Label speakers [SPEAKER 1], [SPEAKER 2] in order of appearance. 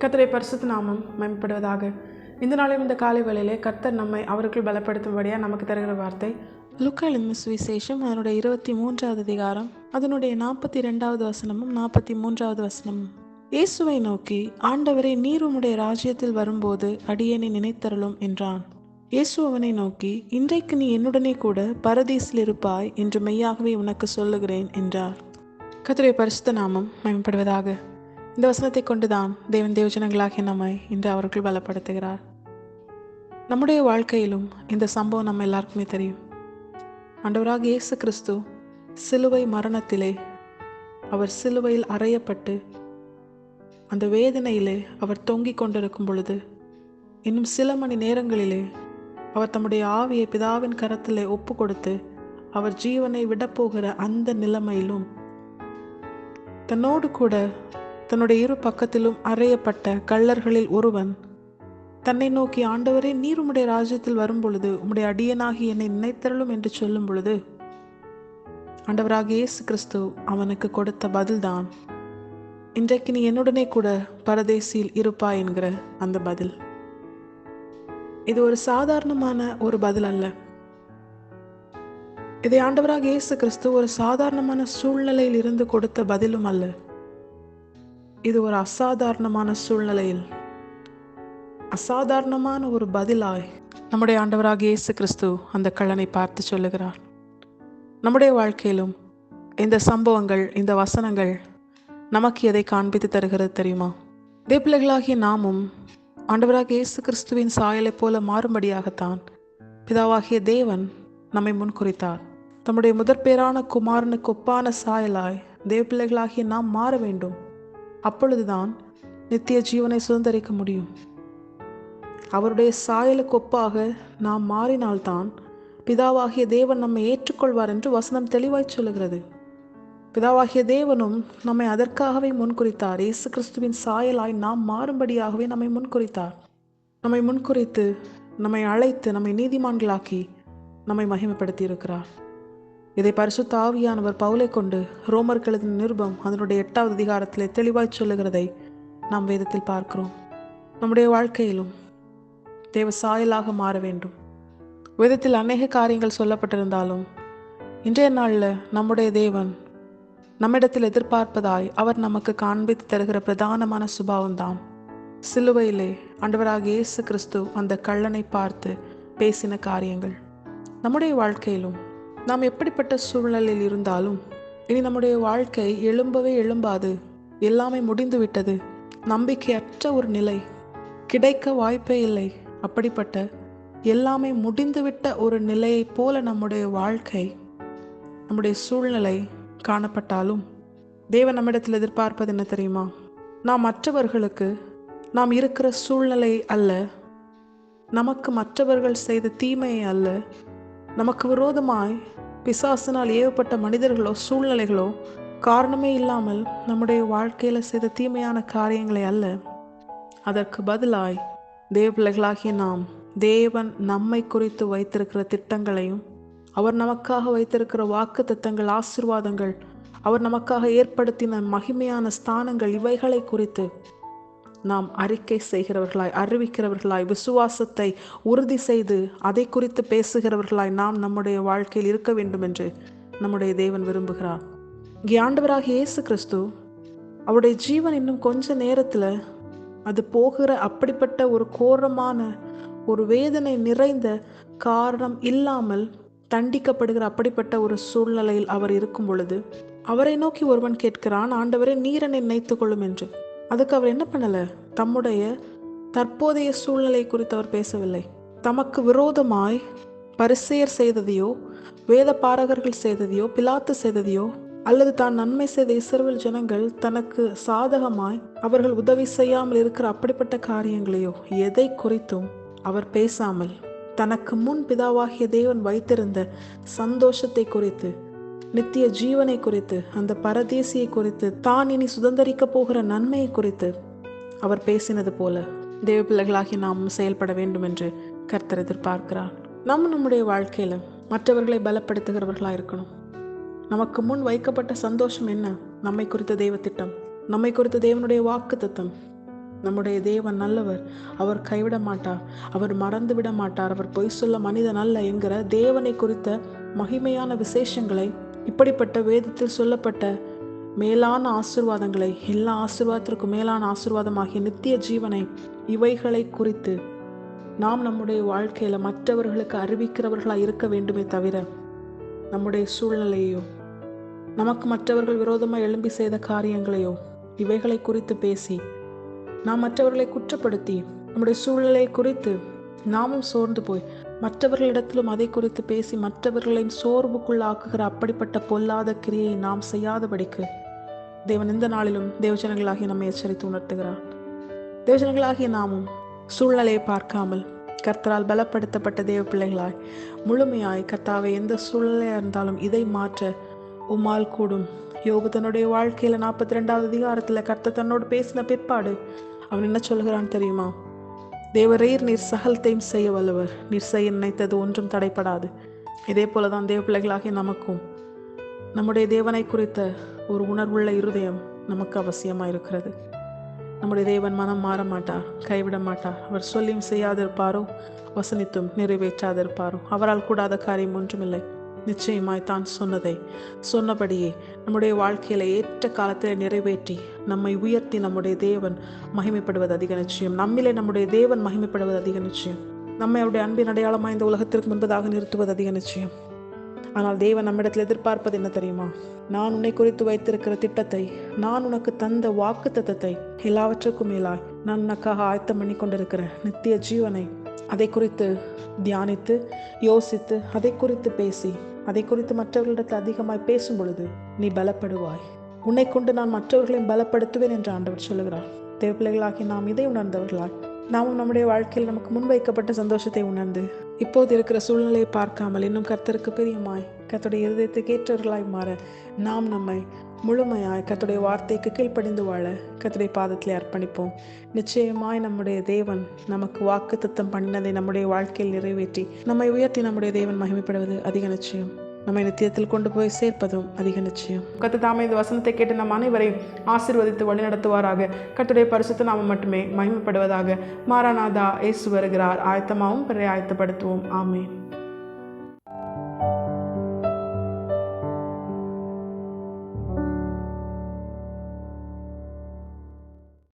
[SPEAKER 1] கர்த்தருடைய பரிசுத்த நாமம் மேம்படுவதாக. இந்த நாளில் இந்த காலை வேளையிலே கர்த்தர் நம்மை அவருக்குள் பலப்படுத்தும்படியாக நமக்கு தருகிற வார்த்தை லூக்கா எழுதின சுவிசேஷம் அதனுடைய 23வது அதிகாரம் அதனுடைய 42வது வசனமும் 43வது வசனமும். இயேசுவை நோக்கி, ஆண்டவரே, நீர் உம்முடைய ராஜ்யத்தில் வரும்போது அடியேனை நினைத்தருளும் என்றான். இயேசு அவனை நோக்கி, இன்றைக்கு நீ என்னுடனே கூட பரதீசில் இருப்பாய் என்று மெய்யாகவே உனக்கு சொல்லுகிறேன் என்றார். கர்த்தருடைய பரிசுத்த நாமம் மேம்படுவதாக. இந்த வசனத்தை கொண்டுதான் தேவன் தேவஜனங்களாகிய நம்மை இன்று அவர்கள் பலப்படுத்துகிறார். நம்முடைய வாழ்க்கையிலும் இந்த சம்பவம் நம்ம எல்லாருக்குமே தெரியும். ஆண்டவராக இயேசு கிறிஸ்து சிலுவை மரணத்திலே அவர் சிலுவையில் அறையப்பட்டு அந்த வேதனையிலே அவர் தொங்கிக் கொண்டிருக்கும் பொழுது, இன்னும் சில மணி நேரங்களிலே அவர் தம்முடைய ஆவியை பிதாவின் கரத்திலே ஒப்பு கொடுத்து அவர் ஜீவனை விடப்போகிற அந்த நிலைமையிலும் தன்னோடு கூட தன்னுடைய இரு பக்கத்திலும் அறையப்பட்ட கள்ளர்களில் ஒருவன் தன்னை நோக்கி, ஆண்டவரே, நீர் உம்முடைய ராஜ்யத்தில் வரும் பொழுது உம்முடைய அடியனாகி என்னை நினைத்தருளும் என்று சொல்லும் பொழுது ஆண்டவராக இயேசு கிறிஸ்து அவனுக்கு கொடுத்த பதில்தான், இன்றைக்கு நீ என்னுடனே கூட பரதேசியில் இருப்பாய் என்கிற அந்த பதில். இது ஒரு சாதாரணமான ஒரு பதில் அல்ல. இதை ஆண்டவராக இயேசு கிறிஸ்து ஒரு சாதாரணமான சூழ்நிலையில் இருந்து கொடுத்த பதிலும் அல்ல. இது ஒரு அசாதாரணமான சூழ்நிலையில் அசாதாரணமான ஒரு பதிலாய் நம்முடைய ஆண்டவராக இயேசு கிறிஸ்து அந்த கள்ளனை பார்த்து சொல்லுகிறார். நம்முடைய வாழ்க்கையிலும் இந்த சம்பவங்கள், இந்த வசனங்கள் நமக்கு எதை காண்பித்து தருகிறது தெரியுமா? தேவப்பிள்ளைகளாகிய நாமும் ஆண்டவராக இயேசு கிறிஸ்துவின் சாயலை போல மாறும்படியாகத்தான் பிதாவாகிய தேவன் நம்மை முன்குறித்தார். தம்முடைய முதற்பேரான குமாரனுக்கு ஒப்பான சாயலாய் தேவப்பிள்ளைகளாகிய நாம் மாற வேண்டும். அப்பொழுதுதான் நித்திய ஜீவனை சுதந்திரிக்க முடியும். அவருடைய சாயலுக்கு ஒப்பாக நாம் மாறினால்தான் பிதாவாகிய தேவன் நம்மை ஏற்றுக்கொள்வார் என்று வசனம் தெளிவாய் சொல்லுகிறது. பிதாவாகிய தேவனும் நம்மை அதற்காகவே முன்குறித்தார். இயேசு கிறிஸ்துவின் சாயலாய் நாம் மாறும்படியாகவே நம்மை முன்குறித்தார். நம்மை முன்குறித்து நம்மை அழைத்து நம்மை நீதிமான்களாக்கி நம்மை மகிமைப்படுத்தி இருக்கிறார். இதை பரிசுத்த ஆவியானவர் பவுலை கொண்டு ரோமருக்கு எழுதின நிருபம் அதனுடைய 8வது அதிகாரத்திலே தெளிவாய் சொல்லுகிறதை நாம் வேதத்தில் பார்க்கிறோம். நம்முடைய வாழ்க்கையிலும் தேவ சாயலாக மாற வேண்டும். வேதத்தில் அநேக காரியங்கள் சொல்லப்பட்டிருந்தாலும் இன்றைய நாளில் நம்முடைய தேவன் நம்மிடத்தில் எதிர்பார்ப்பதாய் அவர் நமக்கு காண்பித்து தருகிற பிரதானமான சுபாவம்தான் சிலுவையிலே ஆண்டவராக இயேசு கிறிஸ்து அந்த கள்ளனை பார்த்து பேசின காரியங்கள். நம்முடைய வாழ்க்கையிலும் நாம் எப்படிப்பட்ட சூழ்நிலையில் இருந்தாலும் இனி நம்முடைய வாழ்க்கை எழும்பவே எழும்பாது, எல்லாமே முடிந்து விட்டது, நம்பிக்கையற்ற ஒரு நிலை, கிடைக்க வாய்ப்பே இல்லை, அப்படிப்பட்ட எல்லாமே முடிந்துவிட்ட ஒரு நிலையைப் போல நம்முடைய வாழ்க்கை, நம்முடைய சூழ்நிலை காணப்பட்டாலும் தேவன் நம்மிடத்தில் எதிர்பார்ப்பது என்ன தெரியுமா? நாம் மற்றவர்களுக்கு நாம் இருக்கிற சூழ்நிலை அல்ல, நமக்கு மற்றவர்கள் செய்த தீமையை அல்ல, நமக்கு விரோதமாய் பிசாசினால் ஏவப்பட்ட மனிதர்களோ சூழ்நிலைகளோ காரணமே இல்லாமல் நம்முடைய வாழ்க்கையில் செய்த தீமையான காரியங்களை அல்ல, அதற்கு பதிலாய் தேவ பிள்ளைகளாகிய நாம் தேவன் நம்மை குறித்து வைத்திருக்கிற திட்டங்களையும் அவர் நமக்காக வைத்திருக்கிற வாக்கு தத்தங்கள், ஆசீர்வாதங்கள், அவர் நமக்காக ஏற்படுத்தின மகிமையான ஸ்தானங்கள், இவைகளை குறித்து நாம் அறிக்கை செய்கிறவர்களாய், அறிவிக்கிறவர்களாய், விசுவாசத்தை உறுதி செய்து அதை குறித்து பேசுகிறவர்களாய் நாம் நம்முடைய வாழ்க்கையில் இருக்க வேண்டும் என்று நம்முடைய தேவன் விரும்புகிறார். இங்கே ஆண்டவராக இயேசு கிறிஸ்து அவருடைய ஜீவன் இன்னும் கொஞ்ச நேரத்தில் அது போகிற அப்படிப்பட்ட ஒரு கோரமான ஒரு வேதனை நிறைந்த காரணம் இல்லாமல் தண்டிக்கப்படுகிற அப்படிப்பட்ட ஒரு சூழ்நிலையில் அவர் இருக்கும் பொழுது அவரை நோக்கி ஒருவன் கேட்கிறான், ஆண்டவரே, நீர் என்னை நினைத்துக் கொள்ளும் என்று. அதுக்கு அவர் என்ன பண்ணல? தம்முடைய தற்போதைய சூழ்நிலை குறித்து அவர் பேசவில்லை. தமக்கு விரோதமாய் பரிசேயர் செய்ததையோ, வேத பாரகர்கள் செய்ததையோ, பிலாத்து செய்ததையோ, அல்லது தான் நன்மை செய்த இஸ்ரவேல் ஜனங்கள் தனக்கு சாதகமாய் அவர்கள் உதவி செய்யாமல் இருக்கிற அப்படிப்பட்ட காரியங்களையோ எதை குறித்தும் அவர் பேசாமல் தனக்கு முன் பிதாவாகிய தேவன் வைத்திருந்த சந்தோஷத்தை குறித்து, நித்திய ஜீவனை குறித்து, அந்த பரதேசியை குறித்து, தான் இனி சுதந்திரிக்க போகிற நன்மையை குறித்து அவர் பேசினது போல தேவ பிள்ளைகளாகி நாம் செயல்பட வேண்டும் என்று கர்த்தர் எதிர்பார்க்கிறார். நம்முடைய வாழ்க்கையில மற்றவர்களை பலப்படுத்துகிறவர்களாக இருக்கணும். நமக்கு முன் வைக்கப்பட்ட சந்தோஷம் என்ன? நம்மை குறித்த தெய்வ திட்டம், நம்மை குறித்த தேவனுடைய வாக்கு தத்தம், நம்முடைய தேவன் நல்லவர், அவர் கைவிட மாட்டார், அவர் மறந்து விட மாட்டார், அவர் பொய் சொல்ல மனிதன் அல்ல என்கிற தேவனை குறித்த மகிமையான விசேஷங்களை, இப்படிப்பட்ட வேதத்தில் சொல்லப்பட்ட மேலான ஆசீர்வாதங்களை, எல்லா ஆசீர்வாதத்திற்கும் மேலான ஆசீர்வாதமாகிய நித்திய ஜீவனை, இவைகளை குறித்து நாம் நம்முடைய வாழ்க்கையில மற்றவர்களுக்கு அறிவிக்கிறவர்களாய் இருக்க வேண்டுமே தவிர, நம்முடைய சூழ்நிலையோ, நமக்கு மற்றவர்கள் விரோதமாக எழும்பி செய்த காரியங்களையோ, இவைகளை குறித்து பேசி நாம் மற்றவர்களை குற்றப்படுத்தி, நம்முடைய சூழ்நிலை குறித்து நாமும் சோர்ந்து போய் மற்றவர்களிடத்திலும் அதை குறித்து பேசி மற்றவர்களையும் சோர்வுக்குள்ளாக்குகிற அப்படிப்பட்ட பொல்லாத கிரியை நாம் செய்யாதபடிக்கு தேவன் இந்த நாளிலும் தேவஜனங்களாகிய நம்மை எச்சரித்து உணர்த்துகிறார். தேவஜனங்களாகிய நாமும் சூழ்நிலையை பார்க்காமல் கர்த்தரால் பலப்படுத்தப்பட்ட தேவ பிள்ளைகளாய் முழுமையாய், கர்த்தாவை எந்த சூழ்நிலையாக இருந்தாலும் இதை மாற்ற உம்மால் கூடும். யோபு தன்னுடைய வாழ்க்கையில 42வது அதிகாரத்தில் கர்த்தர் தன்னோடு பேசின பிற்பாடு அவன் என்ன சொல்கிறான் தெரியுமா? தேவரீர் நீர் சகலத்தையும் செய்ய வல்லவர், நீர் செய்ய நினைத்தது ஒன்றும் தடைப்படாது. இதே போலதான் தேவ பிள்ளைகளாகிய நமக்கும் நம்முடைய தேவனை குறித்த ஒரு உணர்வுள்ள இருதயம் நமக்கு அவசியமாக இருக்கிறது. நம்முடைய தேவன் மனம் மாற மாட்டார், கைவிட மாட்டார். அவர் சொல்லியும் செய்யாதிருப்பாரோ, வசனித்தும் நிறைவேற்றாதிருப்பாரோ. அவரால் கூடாத காரியம் ஒன்றுமில்லை. நிச்சயமாய் தான் சொன்னதை சொன்னபடியே நம்முடைய வாழ்க்கையில ஏற்ற காலத்தில் நிறைவேற்றி நம்மை உயர்த்தி நம்முடைய தேவன் மகிமைப்படுவது அதிக நிச்சயம். நம்மிலே நம்முடைய தேவன் மகிமைப்படுவது அதிக நிச்சயம். நம்மை அவருடைய அன்பின் அடையாளமாக இந்த உலகத்திற்கு முன்பதாக நிறுத்துவது அதிக நிச்சயம். ஆனால் தேவன் நம்மிடத்தில் எதிர்பார்ப்பது என்ன தெரியுமா? நான் உன்னை குறித்து வைத்திருக்கிற திட்டத்தை, நான் உனக்கு தந்த வாக்கு தத்தத்தை, எல்லாவற்றுக்கும் மேலாய் நான் உனக்காக ஆயத்தம் பண்ணி கொண்டிருக்கிற நித்திய ஜீவனை, அதை குறித்து தியானித்து யோசித்து அதை குறித்து பேசி அதை குறித்து மற்றவர்களிடத்தில் அதிகமாய் பேசும் பொழுது நீ பலப்படுவாய். உன்னை கொண்டு நான் மற்றவர்களையும் பலப்படுத்துவேன் என்று ஆண்டவர் சொல்லுகிறார். தேவ பிள்ளைகளாகி நாம் இதை உணர்ந்தவர்களாய் நாமும் நம்முடைய வாழ்க்கையில் நமக்கு முன்வைக்கப்பட்ட சந்தோஷத்தை உணர்ந்து இப்போது இருக்கிற சூழ்நிலையை பார்க்காமல் இன்னும் கர்த்தருக்கு பிரியமாய் கர்த்தருடைய இருதயத்துக்கு ஏற்றவர்களாய் மாற நாம் நம்மை முழுமையாய் கர்த்தருடைய வார்த்தைக்கு கீழ்ப்படிந்து வாழ கர்த்தருடைய பாதத்தில் அர்ப்பணிப்போம். நிச்சயமாய் நம்முடைய தேவன் நமக்கு வாக்குத்தத்தம் பண்ணினதை நம்முடைய வாழ்க்கையில் நிறைவேற்றி நம்மை உயர்த்தி நம்முடைய தேவன் மகிமைப்படுவது அதிக நிச்சயம். நம்மை நித்தியத்தில் கொண்டு போய் சேர்ப்பதும் அதிக நிச்சயம். கர்த்தர் தாமே இந்த வசனத்தை கேட்டு நம் அனைவரையும் ஆசீர்வதித்து வழிநடத்துவாராக. கர்த்தருடைய பரிசுத்த நாமம் மட்டுமே மகிமைப்படுவதாக. மாராநாதா, இயேசு வருகிறார். ஆயத்தமாகவும் பிறரை ஆயத்தப்படுத்துவோம். ஆமென்.